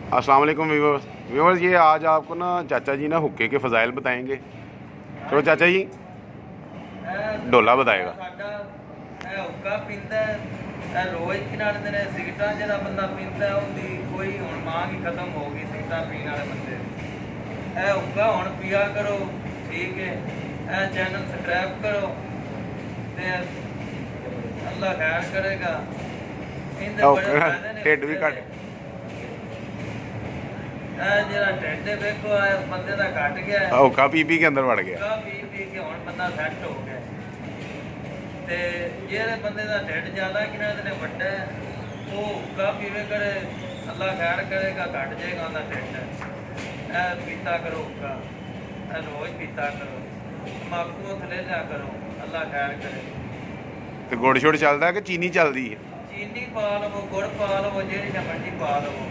अस्सलाम वालेकुम व्यूवर्स, ये आज आपको ना चाचा जी ना हुक्के के फ़ज़ाइल बताएंगे। तो चाचा जी ढोला बताएगा। हुक्का पींदा रोज़ खिलाते ने सिगरटा जो बंदा पींदा उनकी कोई हुण मांग ही खत्म हो गई सिगरटा पीने वाले बंदे। हुक्का हुण पिया करो, ठीक है। चैनल सब्सक्राइब करो ते अल्लाह खैर करेगा। इनदे बड़े फायदे ने। ढिड भी घट ਜਿਹੜਾ ਢਿੱਡ ਵੇਖੋ ਬੰਦੇ ਦਾ ਘਟ ਗਿਆ ਹੈ। हुक्का पी के अंदर वड़ गया। ਹੁੱਕਾ ਪੀ ਪੀ ਕੇ ਹੁਣ ਬੰਦਾ ਸੈੱਟ ਹੋ ਗਿਆ ਤੇ ਜਿਹੜੇ ਬੰਦੇ ਦਾ ਢਿੱਡ ਜ਼ਿਆਦਾ ਕਿਨਾਂ ਦੇ ਵੱਡਾ ਉਹ ਹੁੱਕਾ ਪੀਵੇ ਕਰੇ, ਅੱਲਾ ਖੈਰ ਕਰੇਗਾ, ਘਟ ਜਾਏਗਾ ਉਹਦਾ ਢਿੱਡ। ਪੀਤਾ ਕਰੋ ਹੁੱਕਾ, ਰੋਜ਼ ਪੀਤਾ ਕਰੋ, ਤੰਬਾਕੂ ਥੱਲੇ ਲਿਆ ਕਰੋ, ਅੱਲਾ ਖੈਰ ਕਰੇ। ਤੇ ਗੁੜ ਛੁੜ ਚੱਲਦਾ ਕਿ ਚੀਨੀ ਚੱਲਦੀ ਹੈ? ਚੀਨੀ ਪਾ ਲਵੋ, ਗੁੜ ਪਾ ਲਵੋ, ਜਿਹੜੀ ਮਰਜ਼ੀ ਪਾ ਲਵੋ।